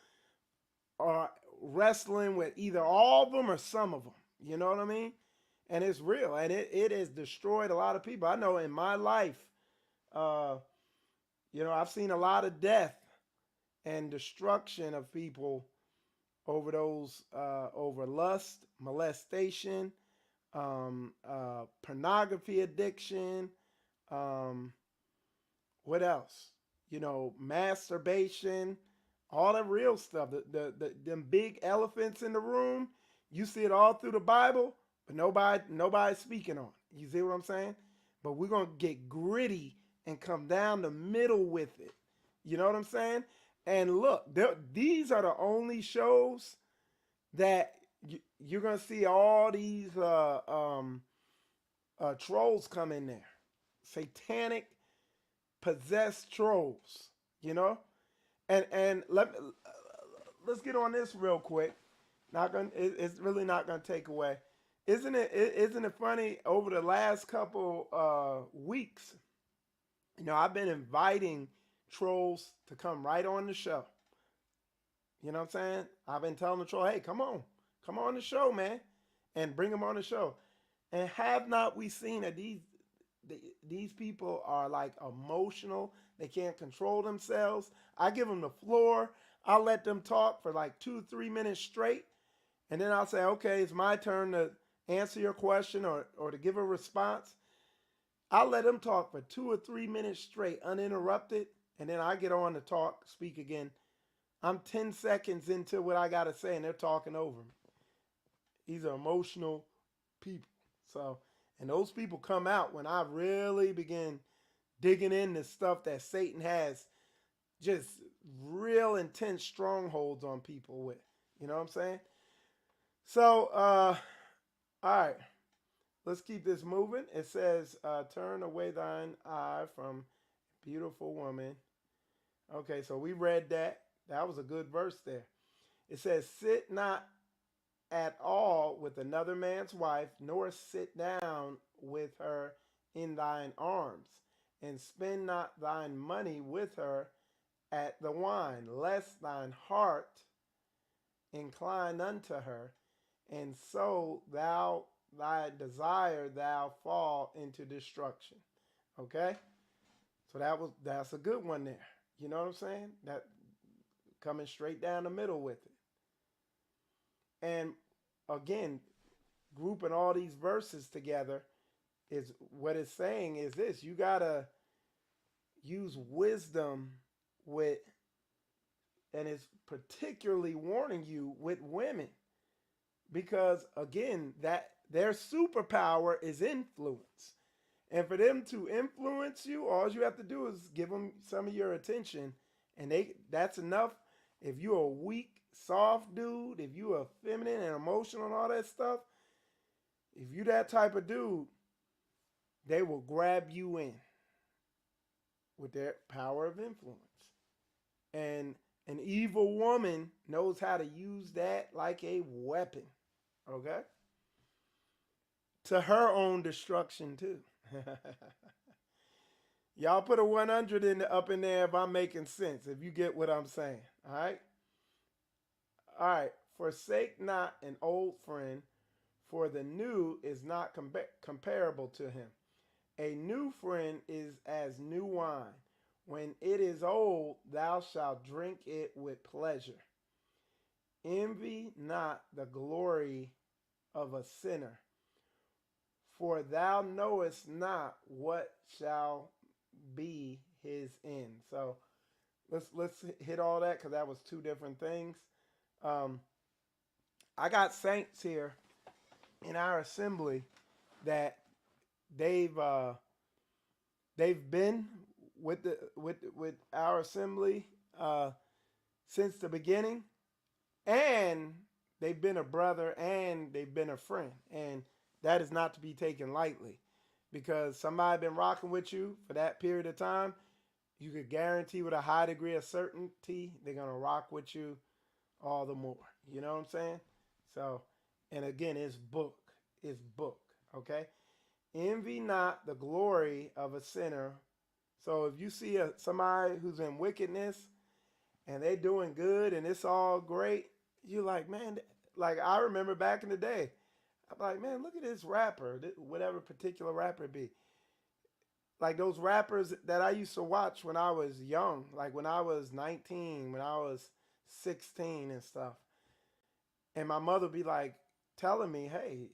are wrestling with either all of them or some of them. You know what I mean? And it's real, and it has destroyed a lot of people. I know in my life, I've seen a lot of death and destruction of people over over lust, molestation, pornography addiction. What else? masturbation, all that real stuff. Them big elephants in the room. You see it all through the Bible, but nobody's speaking on it. You see what I'm saying? But we're gonna get gritty and come down the middle with it. You know what I'm saying? And look, these are the only shows that you're gonna see all these trolls come in there, satanic possessed trolls. You know, and let's get on this real quick. It's really not gonna take away. Isn't it funny? Over the last couple weeks, I've been inviting trolls to come right on the show. You know what I'm saying? I've been telling the troll, hey, come on the show, man, and bring them on the show. And have not we seen that these people are like emotional? They can't control themselves. I give them the floor. I'll let them talk for like 2-3 minutes straight, and then I'll say, okay, it's my turn to answer your question or to give a response. I'll let them talk for 2 or 3 minutes straight, uninterrupted, and then I get on to speak again. I'm 10 seconds into what I got to say, and they're talking over me. These are emotional people. So, and those people come out when I really begin digging into stuff that Satan has just real intense strongholds on people with. You know what I'm saying? So, all right. Let's keep this moving. It says, turn away thine eye from beautiful woman. Okay, so we read that. That was a good verse there. It says, sit not at all with another man's wife, nor sit down with her in thine arms, and spend not thine money with her at the wine, lest thine heart incline unto her, and so thy desire thou fall into destruction. Okay? So that's a good one there. You know what I'm saying? That coming straight down the middle with it. And again, grouping all these verses together is what it's saying is this: you gotta use wisdom with, and it's particularly warning you with women, because again, that their superpower is influence. And for them to influence you, all you have to do is give them some of your attention, and that's enough. If you're a weak, soft dude, if you're feminine and emotional and all that stuff, if you that type of dude, they will grab you in with their power of influence. And an evil woman knows how to use that like a weapon, okay? To her own destruction too. Y'all put a 100 up in there if I'm making sense, if you get what I'm saying. All right? All right. Forsake not an old friend, for the new is not comparable to him. A new friend is as new wine. When it is old, thou shalt drink it with pleasure. Envy not the glory of a sinner, for thou knowest not what shall be his end. So let's hit all that, because that was two different things. I got saints here in our assembly that they've been with our assembly since the beginning, and they've been a brother and they've been a friend, and that is not to be taken lightly, because somebody been rocking with you for that period of time. You could guarantee with a high degree of certainty they're gonna rock with you all the more. You know what I'm saying? So, and again, it's book, okay? Envy not the glory of a sinner. So if you see somebody who's in wickedness and they're doing good and it's all great, you're like, man, like I remember back in the day, I'm like, man, look at this rapper, whatever particular rapper it be. Like those rappers that I used to watch when I was young, like when I was 19, when I was 16 and stuff. And my mother be like telling me, hey,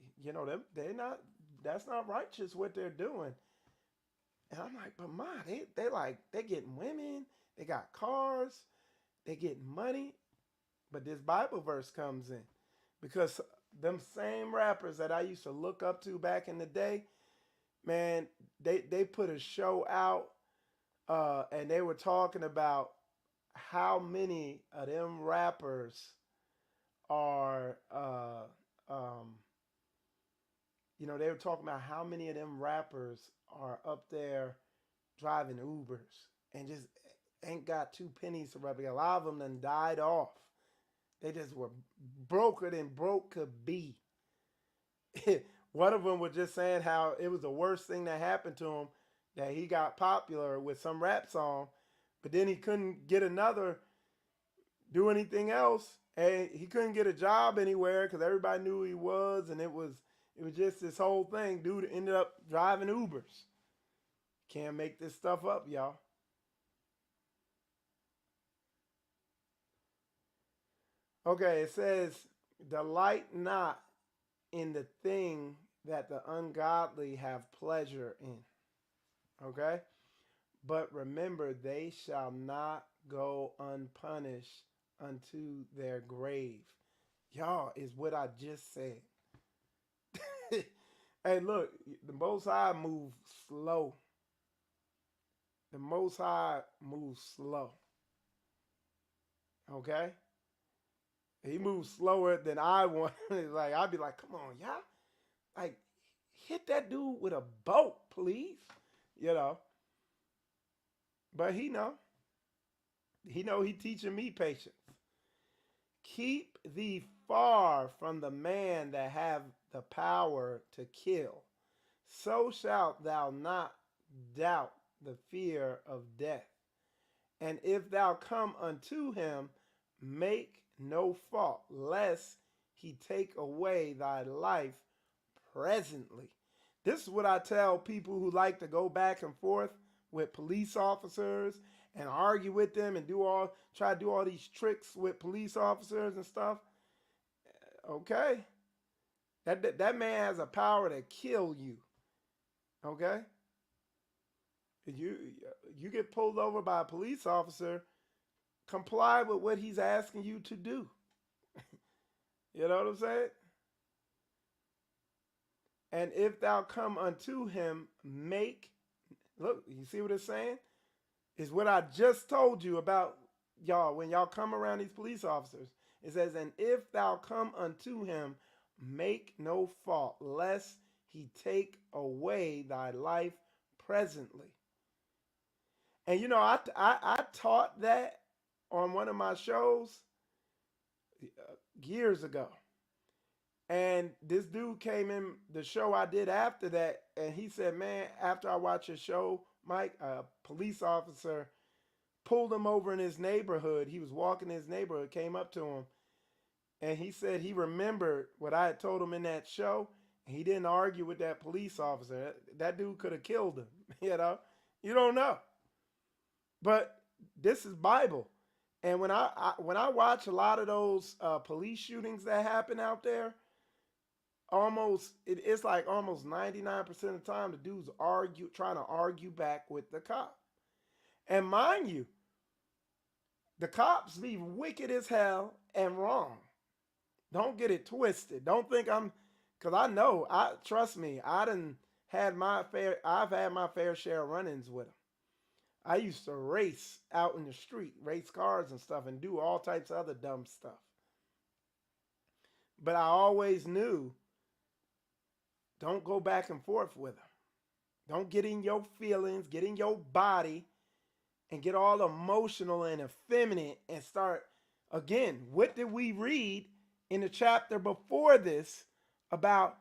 that's not righteous what they're doing. And I'm like, but Ma, they getting women, They got cars. They get money. But this Bible verse comes in because them same rappers that I used to look up to back in the day, man, they put a show out and they were talking about how many of them rappers are, they were talking about how many of them rappers are up there driving Ubers and just ain't got two pennies to rub. A lot of them done died off. They just were broker than broke could be. One of them was just saying how it was the worst thing that happened to him, that he got popular with some rap song, but then he couldn't get do anything else, and he couldn't get a job anywhere because everybody knew who he was, and it was just this whole thing. Dude ended up driving Ubers. Can't make this stuff up, y'all. Okay, it says, delight not in the thing that the ungodly have pleasure in. Okay? But remember, they shall not go unpunished unto their grave. Y'all, is what I just said. Hey, look, the Most High moves slow. The Most High moves slow. Okay? He moves slower than I want. Like, I'd be like, come on, y'all. Like, hit that dude with a boat, please. But he know. He teaching me patience. Keep thee far from the man that have the power to kill. So shalt thou not doubt the fear of death. And if thou come unto him, make no fault, lest he take away thy life presently. This is what I tell people who like to go back and forth with police officers and argue with them and try to do all these tricks with police officers and stuff. Okay, that man has a power to kill you. Okay, you get pulled over by a police officer, comply with what he's asking you to do. You know what I'm saying? And if thou come unto him, look, you see what it's saying? Is what I just told you about y'all when y'all come around these police officers. It says, and if thou come unto him, make no fault, lest he take away thy life presently. And I taught that on one of my shows years ago. And this dude came in the show I did after that, and he said, man, after I watched your show, Mike, a police officer pulled him over in his neighborhood. He was walking in his neighborhood, came up to him, and he said he remembered what I had told him in that show. He didn't argue with that police officer. That dude could have killed him. You don't know. But this is Bible. And when I watch a lot of those police shootings that happen out there, it's like almost 99% of the time the dude's trying to argue back with the cop. And mind you, the cops be wicked as hell and wrong. Don't get it twisted. Don't think because trust me, I've had my fair share of run-ins with them. I used to race out in the street, race cars and stuff, and do all types of other dumb stuff. But I always knew, don't go back and forth with them. Don't get in your feelings, get in your body, and get all emotional and effeminate and start, again, what did we read in the chapter before this about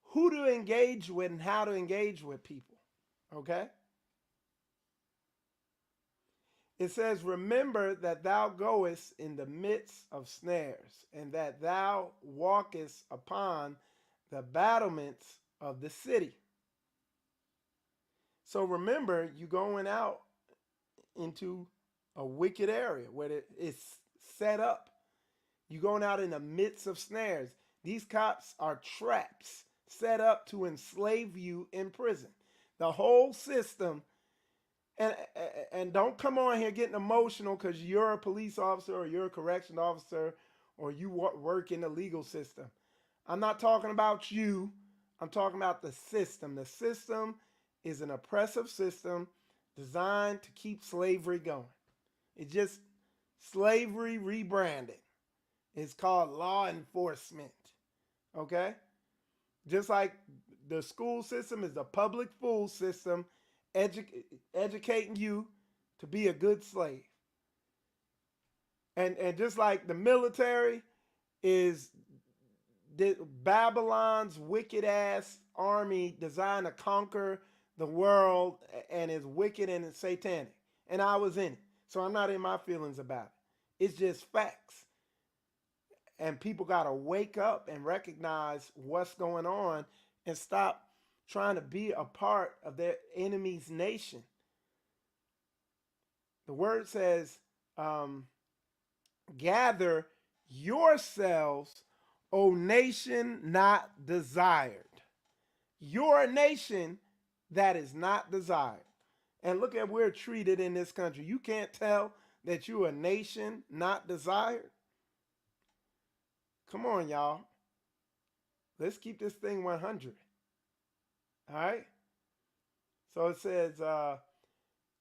who to engage with and how to engage with people? Okay? It says, remember that thou goest in the midst of snares, and that thou walkest upon the battlements of the city. So remember, you going out into a wicked area where it's set up. You going out in the midst of snares. These cops are traps set up to enslave you in prison. The whole system and and don't come on here getting emotional because you're a police officer or you're a correction officer or you work in the legal system. I'm not talking about you. I'm talking about the system. The system is an oppressive system designed to keep slavery going. It's just slavery rebranded. It's called law enforcement. Okay? Just like the school system is the public school system educating you to be a good slave. And just like the military is Babylon's wicked ass army designed to conquer the world and is wicked and it's satanic. And I was in it. So I'm not in my feelings about it. It's just facts. And people got to wake up and recognize what's going on and stop trying to be a part of their enemy's nation. The word says, gather yourselves, O nation not desired. You're a nation that is not desired. And look at we're treated in this country. You can't tell that you're a nation not desired. Come on, y'all. Let's keep this thing 100. All right? So it says,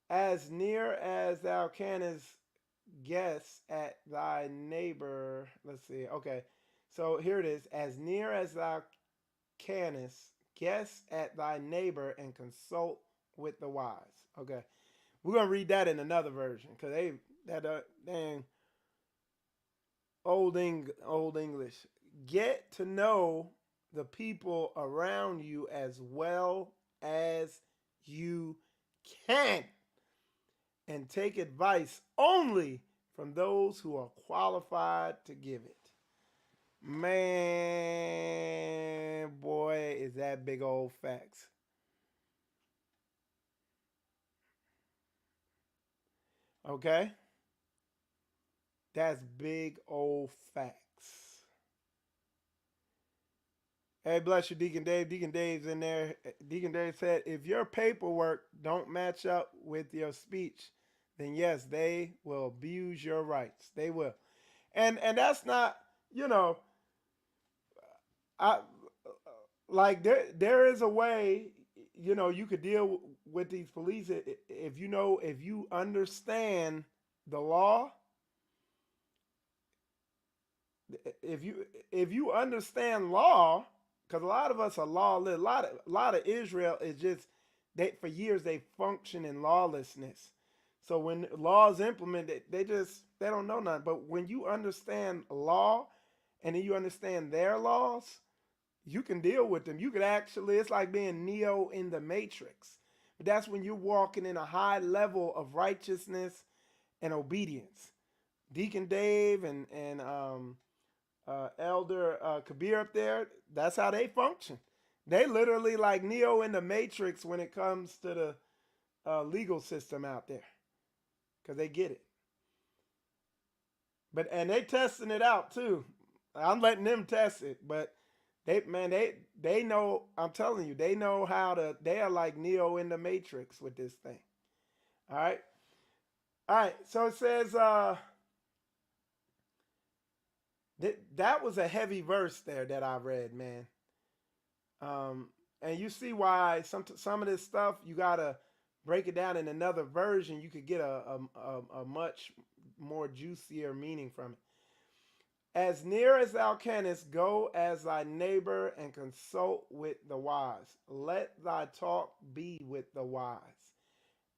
as near as thou canst guess at thy neighbor. Let's see. Okay. So here it is. As near as thou canst guess at thy neighbor and consult with the wise. Okay. We're going to read that in another version because that dang old English. Get to know the people around you as well as you can, and take advice only from those who are qualified to give it. Man, boy, is that big old facts. Okay? That's big old facts. Hey, bless you, Deacon Dave. Deacon Dave's in there. Deacon Dave said, if your paperwork don't match up with your speech, then yes, they will abuse your rights. They will. And that's not, you know, I like there is a way, you know, you could deal with these police if you know, if you understand the law. If you understand law, because a lot of us are lawless. A lot of Israel is just they for years they function in lawlessness. So when laws implemented, they don't know nothing. But when you understand law, and then you understand their laws, you can deal with them. You could actually, it's like being Neo in the Matrix. But that's when you're walking in a high level of righteousness and obedience. Deacon Dave and Elder Kabir up there, that's how they function. They literally like Neo in the Matrix when it comes to the legal system out there, because they get it. And they testing it out too. I'm letting them test it, but they know. I'm telling you, they know how to. They are like Neo in the Matrix with this thing. All right, all right. So it says that was a heavy verse there that I read, man. And you see why some of this stuff you gotta break it down in another version. You could get a much more juicier meaning from it. As near as thou canst, go as thy neighbor and consult with the wise. Let thy talk be with the wise,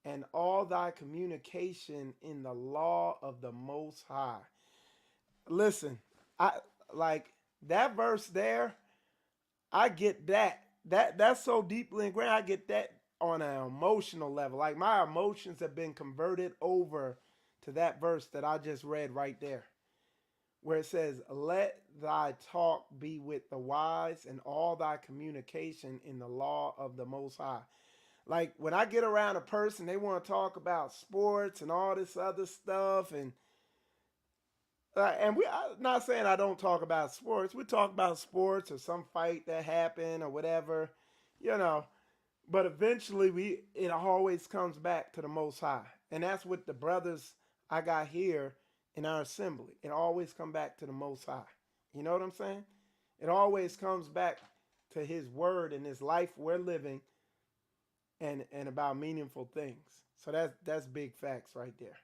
and all thy communication in the law of the Most High. Listen, I like that verse there. I get that. That's so deeply ingrained. I get that on an emotional level. Like my emotions have been converted over to that verse that I just read right there, where it says, let thy talk be with the wise and all thy communication in the law of the Most High. Like when I get around a person, they want to talk about sports and all this other stuff. And I'm not saying I don't talk about sports. We talk about sports or some fight that happened or whatever, you know. But eventually it always comes back to the Most High. And that's what the brothers I got here in our assembly. It always come back to the Most High. You know what I'm saying? It always comes back to his word and his life we're living, and about meaningful things. So that's big facts right there.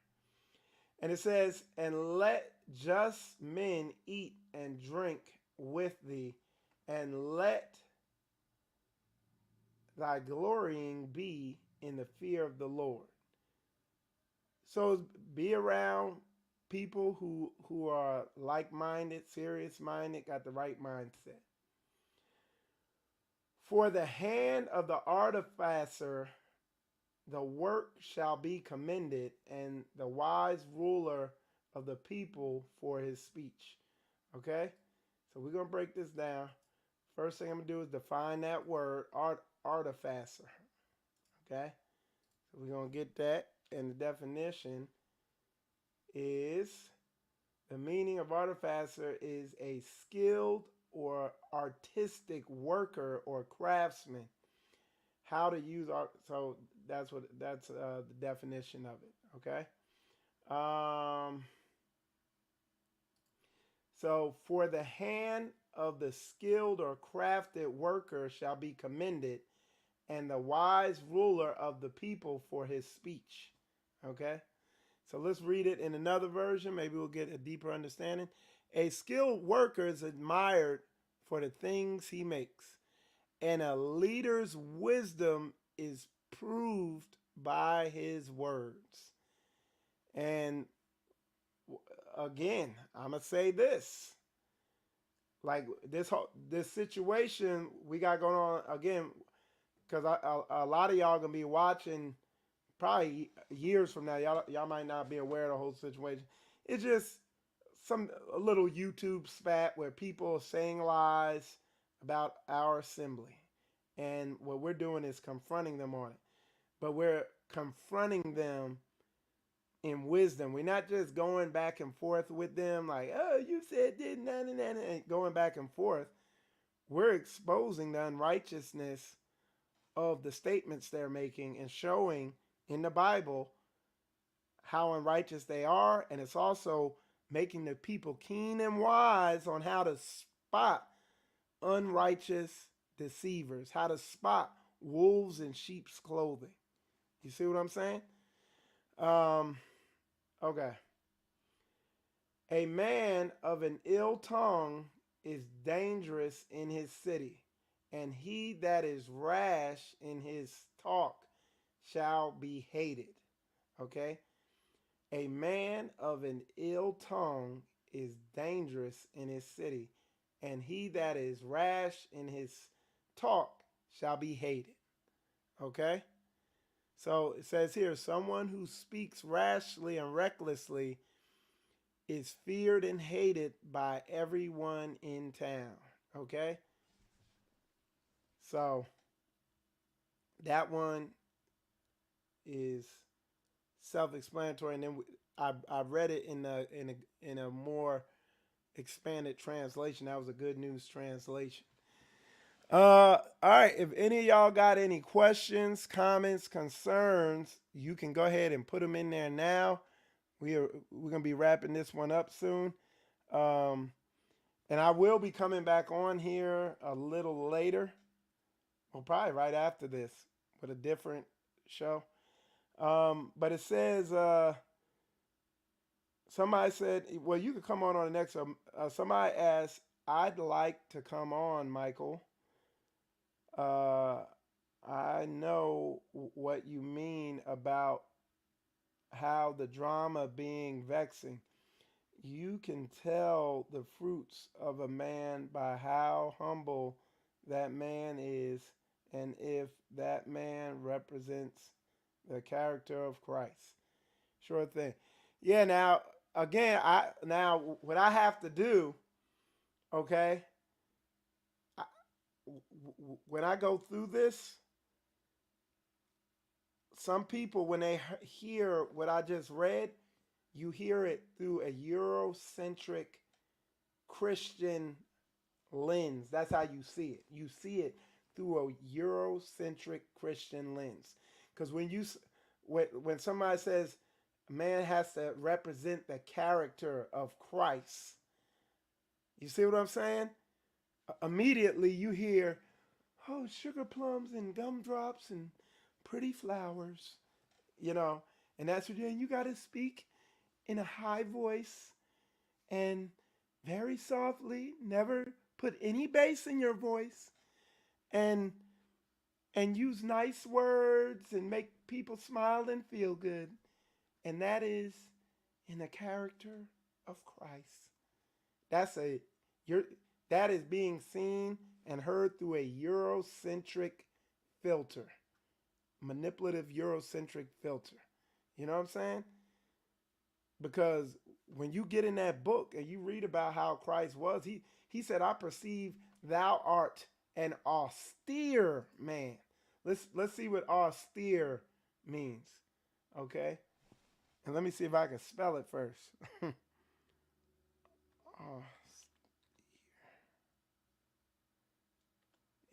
And it says, and let just men eat and drink with thee, and let thy glorying be in the fear of the Lord. So be around people who are like-minded, serious-minded, got the right mindset. For the hand of the artificer, the work shall be commended, and the wise ruler of the people for his speech. Okay? So we're going to break this down. First thing I'm going to do is define that word, artificer. Okay? So we're going to get that. And the definition is, the meaning of artificer is a skilled or artistic worker or craftsman. How to use art. So that's the definition of it. Okay. So for the hand of the skilled or crafted worker shall be commended, and the wise ruler of the people for his speech. Okay. So let's read it in another version. Maybe we'll get a deeper understanding. A skilled worker is admired for the things he makes, and a leader's wisdom is proved by his words. And again, I'm gonna say this: like this situation we got going on again, because a lot of y'all gonna be watching probably years from now. Y'all might not be aware of the whole situation. It's just a little YouTube spat where people are saying lies about our assembly. And what we're doing is confronting them on it. But we're confronting them in wisdom. We're not just going back and forth with them like, oh, you said this, and going back and forth. We're exposing the unrighteousness of the statements they're making and showing in the Bible how unrighteous they are. And it's also making the people keen and wise on how to spot unrighteous deceivers, how to spot wolves in sheep's clothing. You see what I'm saying? Okay. A man of an ill tongue is dangerous in his city, and he that is rash in his talk shall be hated. Okay? A man of an ill tongue is dangerous in his city, and he that is rash in his talk shall be hated. Okay? So it says here, someone who speaks rashly and recklessly is feared and hated by everyone in town. Okay? So that one is self-explanatory, and then I read it in a more expanded translation. That was a Good News translation. All right. If any of y'all got any questions, comments, concerns, you can go ahead and put them in there now. We're gonna be wrapping this one up soon, and I will be coming back on here a little later. Well, probably right after this with a different show. But it says somebody said, well, you could come on the next one. Somebody asked, I'd like to come on, Michael. I know what you mean about how the drama being vexing. You can tell the fruits of a man by how humble that man is, and if that man represents the character of Christ. Sure thing. Yeah, now again, what I have to do, okay, when I go through this, some people, when they hear what I just read, you hear it through a Eurocentric Christian lens. That's how you see it. You see it through a Eurocentric Christian lens. Because when somebody says man has to represent the character of Christ, you see what I'm saying? Immediately you hear, oh, sugar plums and gumdrops and pretty flowers, you know, and that's what you got to speak in a high voice and very softly, never put any bass in your voice, and use nice words and make people smile and feel good. And that is in the character of Christ. That's a you're that is being seen and heard through a Eurocentric filter, manipulative Eurocentric filter. You know what I'm saying? Because when you get in that book and you read about how Christ was, he said, I perceive thou art an austere man. Let's see what austere means. Okay? And let me see if I can spell it first.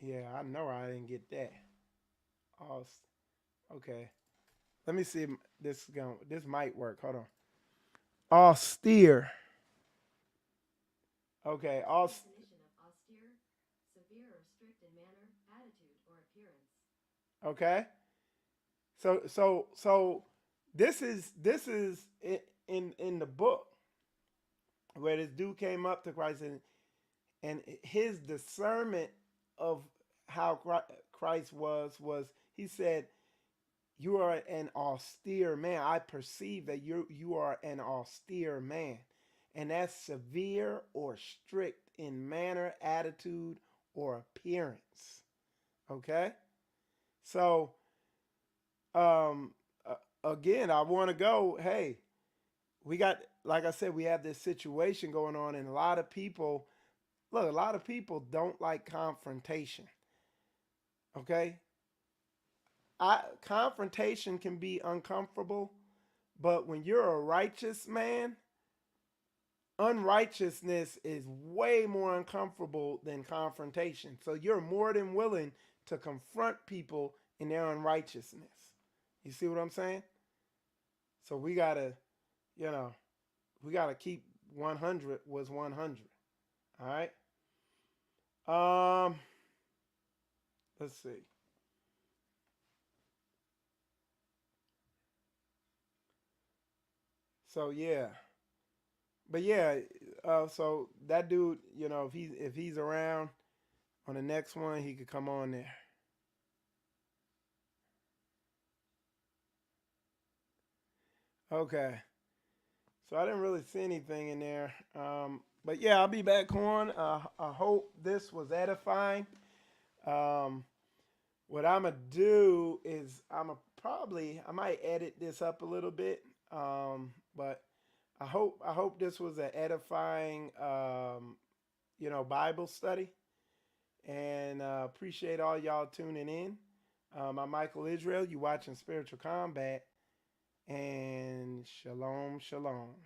Yeah, I know I didn't get that. Okay. Let me see if this might work. Hold on. Austere. Okay, Definition of austere, severe or strict in manner, attitude, or appearance. okay. So this is in the book where this dude came up to Christ, and his discernment of how Christ was he said, you are an austere man. I perceive that you are an austere man. And that's severe or strict in manner, attitude, or appearance. Okay? So, again, I want to go, hey, we got, like I said, we have this situation going on, and a lot of people don't like confrontation. Okay? Confrontation can be uncomfortable, but when you're a righteous man, unrighteousness is way more uncomfortable than confrontation. So you're more than willing to confront people in their unrighteousness. You see what I'm saying? So you know, we gotta keep 100 was 100. All right. Let's see. So yeah, but yeah. So that dude, if he's around on the next one, he could come on there. Okay. So I didn't really see anything in there. But yeah, I'll be back on. I hope this was edifying. Um, what I'm gonna do is I might edit this up a little bit. But I hope this was an edifying Bible study, and appreciate all y'all tuning in. I'm Michael Israel. You watching Spiritual Combat, and shalom, shalom.